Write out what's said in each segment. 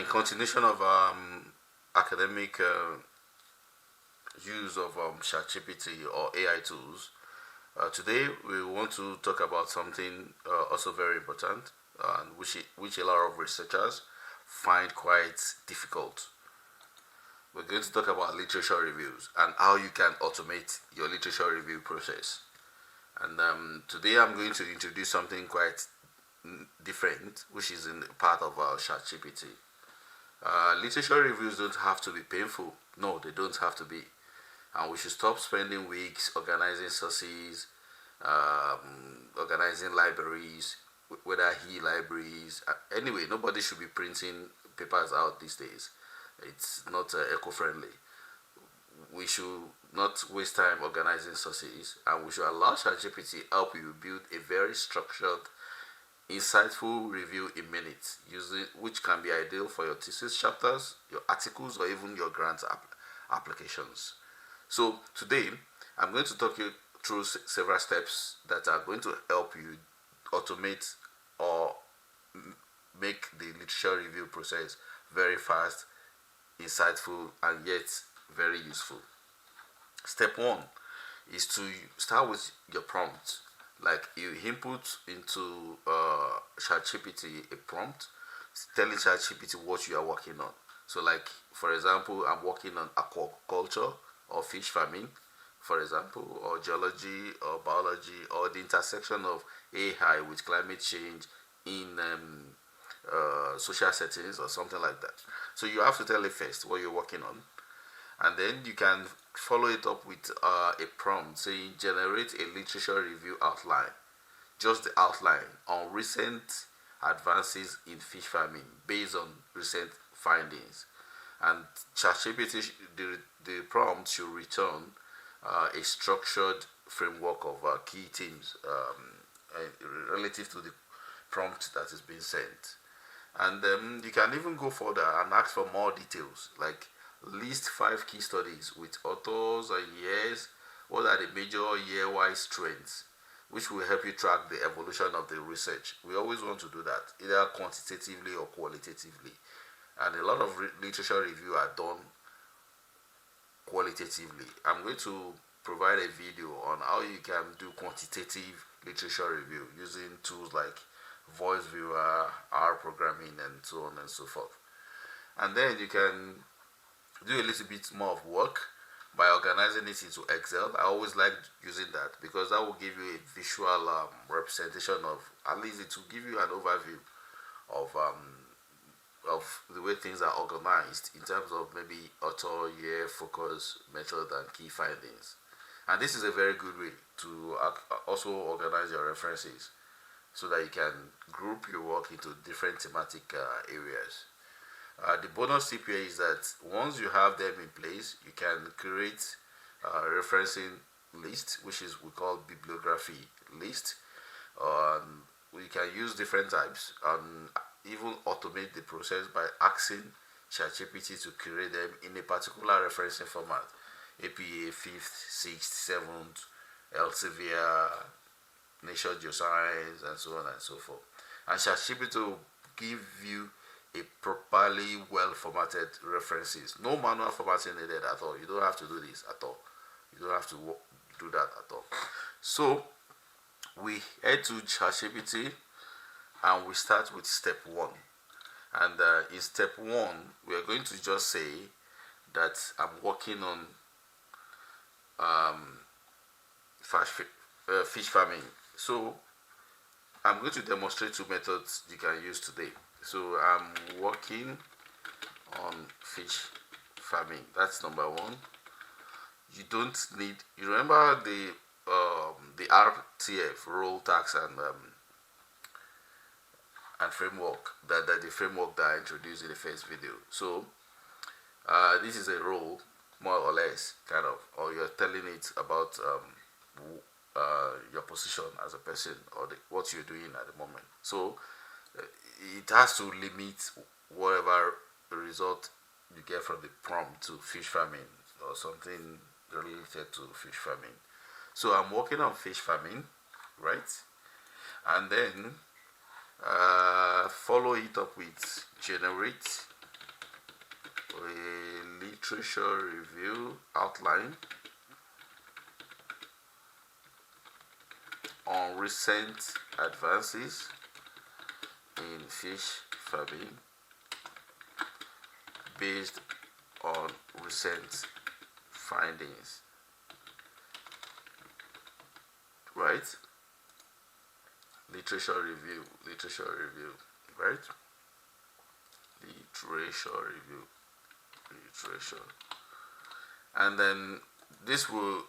in continuation of academic use of ChatGPT or AI tools, today we want to talk about something also very important, which a lot of researchers find quite difficult. We're going to talk about literature reviews and how you can automate your literature review process. And today I'm going to introduce something quite different, which is in part of our ChatGPT. Literature reviews don't have to be painful. No, they don't have to be. And we should stop spending weeks organizing sources, organizing libraries, whether libraries. Anyway, nobody should be printing papers out these days. It's not eco-friendly. We should not waste time organizing sources, and we should allow ChatGPT help you build a very structured, insightful review in minutes, which can be ideal for your thesis chapters, your articles, or even your grant applications. So today, I'm going to talk you through several steps that are going to help you automate or make the literature review process very fast, insightful, and yet very useful. Step one is to start with your prompt. Like you input into ChatGPT a prompt telling ChatGPT what you are working on. So, like for example, I'm working on aquaculture or fish farming, for example, or geology or biology, or the intersection of AI with climate change in social settings or something like that. So you have to tell it first what you're working on, and then you can follow it up with a prompt saying generate a literature review outline, just the outline on recent advances in fish farming based on recent findings. And ChatGPT, the prompt should return a structured framework of key themes relative to the prompt that is being sent. And you can even go further and ask for more details, like list 5 key studies with authors and years. What are the major year-wise trends, which will help you track the evolution of the research. We always want to do that, either quantitatively or qualitatively. And a lot of literature review are done qualitatively. I'm going to provide a video on how you can do quantitative literature review using tools like voice viewer, R programming, and so on and so forth. And then you can do a little bit more of work by organizing it into Excel. I always like using that because that will give you a visual representation of, at least it will give you an overview of the way things are organized in terms of maybe author, year, focus, method, and key findings. And this is a very good way to also organize your references so that you can group your work into different thematic areas. The bonus tip here is that once you have them in place, you can create a referencing list, which is we call bibliography list. We can use different types and even automate the process by asking ChatGPT to create them in a particular referencing format: APA, 5th, 6th, 7th, Elsevier, Nature Geoscience, and so on and so forth. And ChatGPT will give you a properly well formatted references. No manual formatting needed at all. You don't have to do this at all. You don't have to do that at all. So we head to ChatGPT and we start with step 1. And in step 1, we are going to just say that I'm working on fish farming. So I'm going to demonstrate 2 methods you can use today. So I'm working on fish farming. That's number 1. You don't need. You remember the RTF, role, tax, and framework, that the framework that I introduced in the first video. So this is a role, more or less, kind of, or you're telling it about your position as a person, or what you're doing at the moment. So it has to limit whatever result you get from the prompt to fish farming or something related to fish farming. So I'm working on fish farming, right? And then follow it up with generate literature review outline on recent advances in fish farming based on recent findings, right? Literature review, right? Literature. And then this will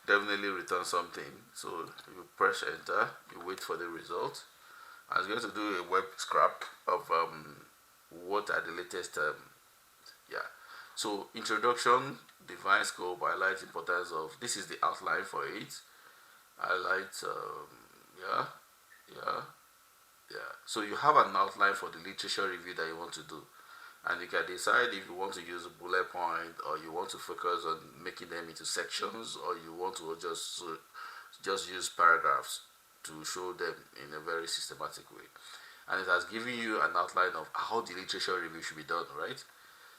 definitely return something. So you press enter, you wait for the result. I was going to do a web scrap of what are the latest so introduction, define scope, highlight importance of, this is the outline for it. Highlight so you have an outline for the literature review that you want to do, and you can decide if you want to use a bullet point, or you want to focus on making them into sections, or you want to just use paragraphs to show them in a very systematic way. And it has given you an outline of how the literature review should be done, right?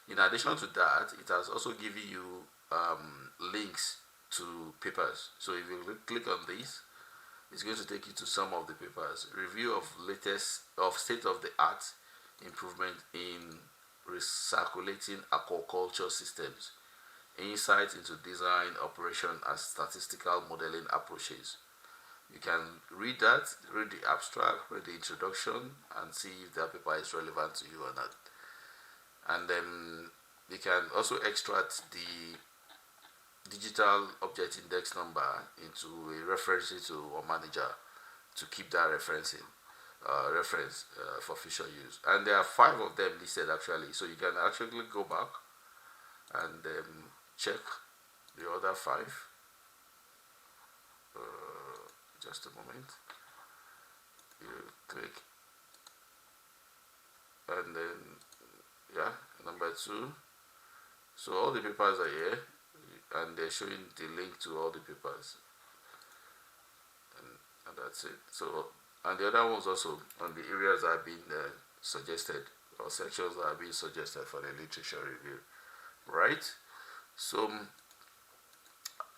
In addition to that, it has also given you links to papers. So if you click on this, it's going to take you to some of the papers. Review of state-of-the-art improvement in recirculating aquaculture systems. Insight into design, operation, and statistical modeling approaches. You can read that, read the abstract, read the introduction, and see if that paper is relevant to you or not. And then you can also extract the digital object index number into a reference to or manager to keep that reference for future use. And there are 5 of them listed actually, so you can actually go back and check the other 5. Just a moment. You click, and then number 2. So all the papers are here, and they're showing the link to all the papers, and that's it. So, and the other ones also on the areas that have been suggested, or sections that have been suggested for the literature review, right? So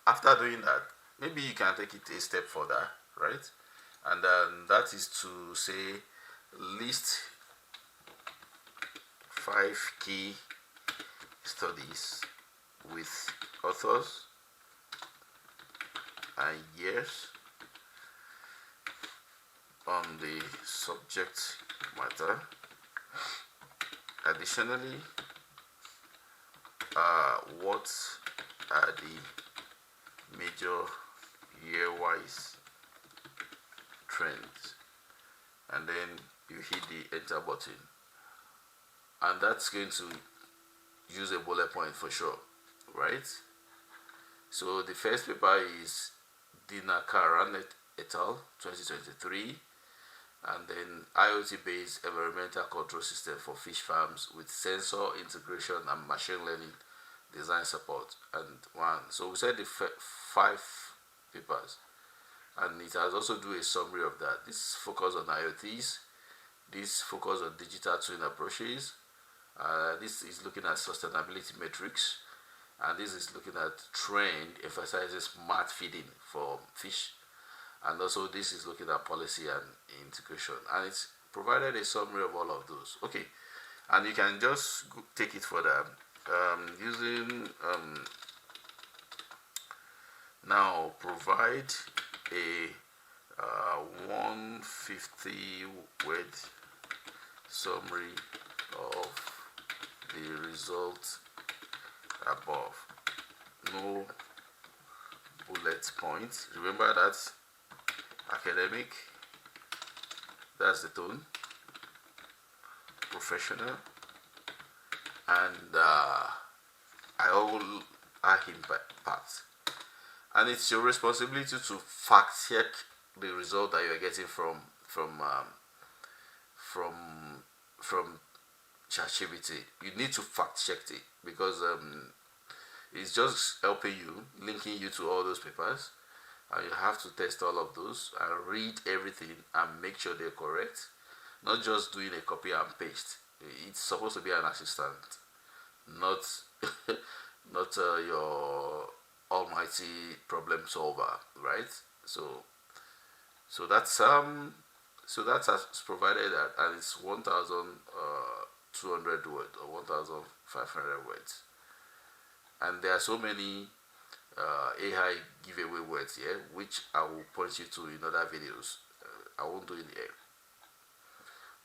after doing that, maybe you can take it a step further, right? And that is to say, list 5 key studies with authors and years on the subject matter. Additionally, what are the major year-wise trends? And then you hit the enter button, and that's going to use a bullet point for sure, right? So the first paper is Dinakaran et al. 2023, and then IoT-based environmental control system for fish farms with sensor integration and machine learning design support. And 1. So we said the 5 papers, and it has also do a summary of that. This focus on IoTs, this focus on digital twin approaches, this is looking at sustainability metrics, and this is looking at trend emphasizes smart feeding for fish, and also this is looking at policy and integration, and it's provided a summary of all of those. Okay, and you can just take it further using now provide a 150 word summary of the result above. No bullet points. Remember that academic, that's the tone, professional, and I all are impact. And it's your responsibility to fact check the result that you are getting from ChatGPT. You need to fact check it, because it's just helping you, linking you to all those papers, and you have to test all of those and read everything and make sure they're correct. Not just doing a copy and paste. It's supposed to be an assistant, not not your almighty problem solver, right? So so that's as provided that, and it's 1,200 words or 1,500 words, and there are so many AI giveaway words here, which I will point you to in other videos. I won't do it here,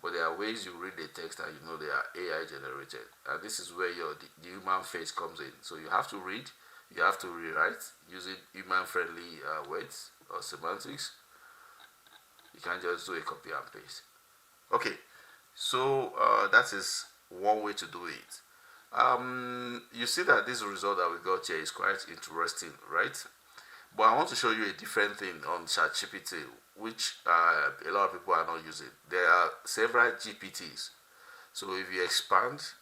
but there are ways you read the text and you know they are AI generated, and this is where the human face comes in. So you have to read, you have to rewrite using human-friendly words or semantics. You can't just do a copy and paste. Okay, so that is one way to do it. You see that this result that we got here is quite interesting, right? But I want to show you a different thing on ChatGPT, which a lot of people are not using. There are several GPTs. So if you expand,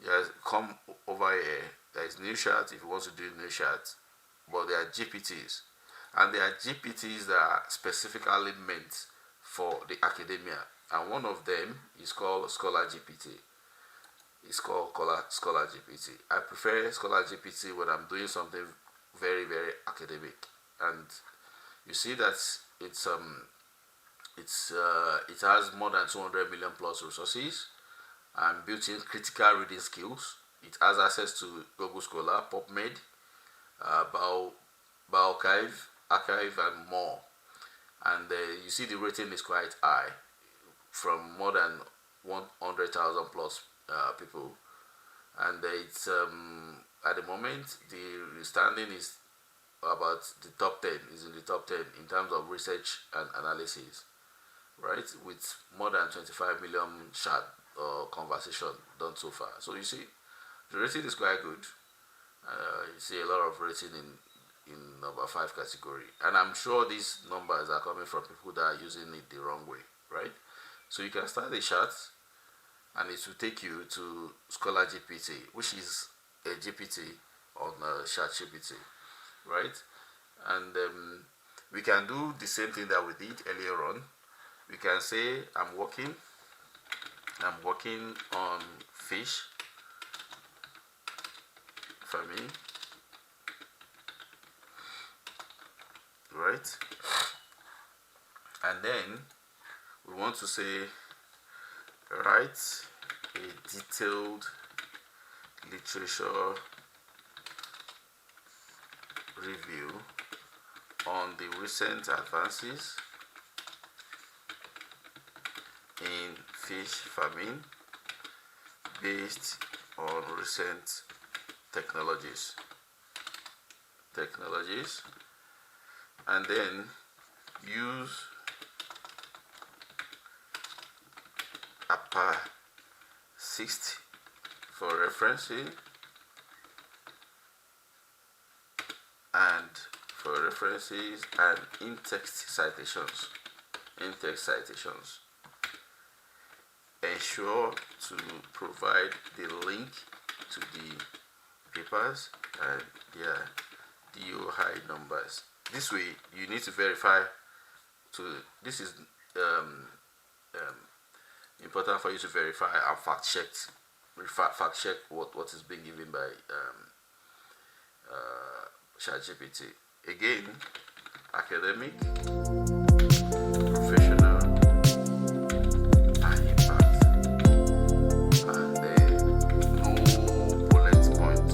just come over here. There is new chat if you want to do new chat, but there are GPTs, and there are GPTs that are specifically meant for the academia. And one of them is called Scholar GPT. It's called Scholar GPT. I prefer Scholar GPT when I'm doing something very very academic, and you see that it has more than 200 million plus resources and built-in critical reading skills. It has access to Google Scholar, PubMed, Bioarchive, Archive, and more. And you see the rating is quite high, from more than 100,000 plus people, and it's at the moment the standing is about the top 10, is in the top 10 in terms of research and analysis, right, with more than 25 million chat or conversation done so far. So you see the rating is quite good. You see a lot of rating in number 5 category, and I'm sure these numbers are coming from people that are using it the wrong way, right? So you can start a chat and it will take you to Scholar GPT, which is a GPT on ChatGPT, right? And we can do the same thing that we did earlier on. We can say I'm working on fish farming, right? And then we want to say write a detailed literature review on the recent advances in fish farming based on recent technologies, and then use upper 60 for referencing and in-text citations. Ensure to provide the link to the papers and their DOI numbers. This way, you need to verify. This is important for you to verify and fact check what is being given by ChatGPT. Again, academic, professional, and impact, and no bullet point.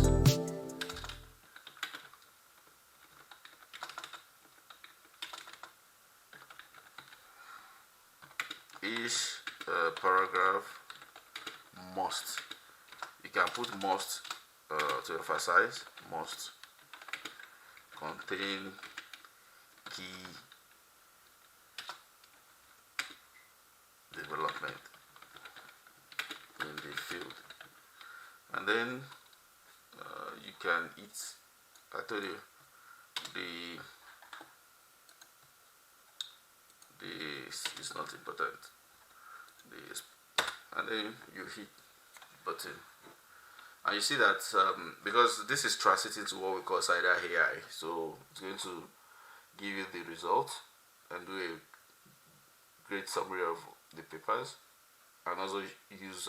Each paragraph must, you can put must to emphasize, must contain key development in the field, and then you can I told you this is not important, and then you hit button, and you see that because this is transiting to what we call cider AI, so it's going to give you the result and do a great summary of the papers, and also use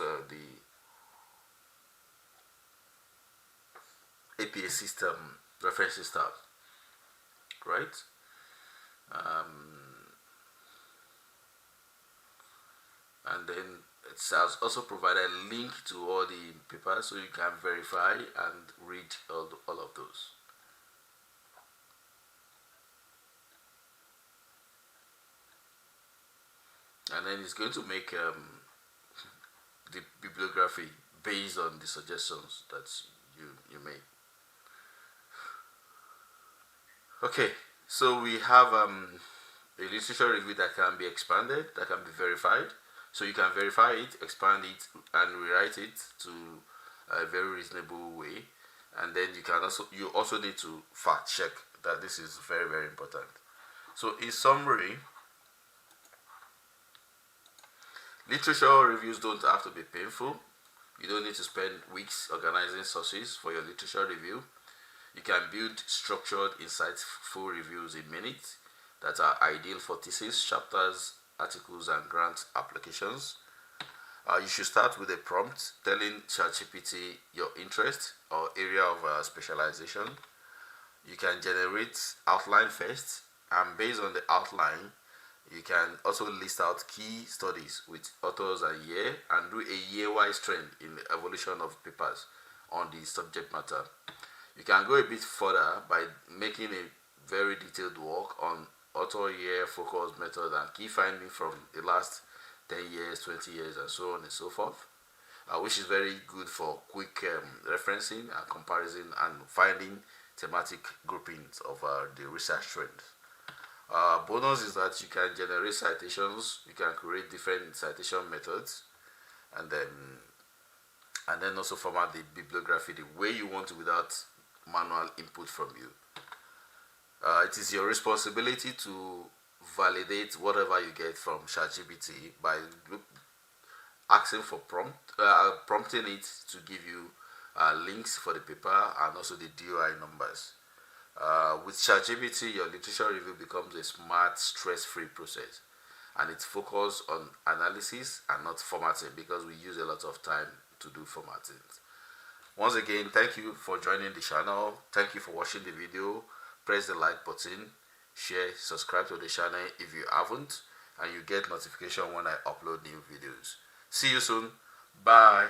the system referencing style, right? And then it has also provided a link to all the papers so you can verify and read all of those. And then it's going to make the bibliography based on the suggestions that you make. Okay, so we have a literature review that can be expanded, that can be verified. So you can verify it, expand it, and rewrite it to a very reasonable way. And then you also need to fact check that. This is very, very important. So in summary, literature reviews don't have to be painful. You don't need to spend weeks organizing sources for your literature review. You can build structured, insightful reviews in minutes that are ideal for thesis, chapters, articles, and grant applications. You should start with a prompt telling ChatGPT your interest or area of specialization. You can generate outline first, and based on the outline, you can also list out key studies with authors and year, and do a year-wise trend in the evolution of papers on the subject matter. You can go a bit further by making a very detailed work on author year focus method and key findings from the last 10 years, 20 years, and so on and so forth, which is very good for quick referencing and comparison and finding thematic groupings of the research trends. Bonus is that you can generate citations, you can create different citation methods, and then also format the bibliography the way you want to without manual input from you. It is your responsibility to validate whatever you get from ChatGPT by asking for prompting it to give you links for the paper and also the DOI numbers. With ChatGPT, your literature review becomes a smart, stress-free process, and it's focused on analysis and not formatting, because we use a lot of time to do formatting. Once again, thank you for joining the channel. Thank you for watching the video. Press the like button, share, subscribe to the channel if you haven't, and you get notification when I upload new videos. See you soon. Bye.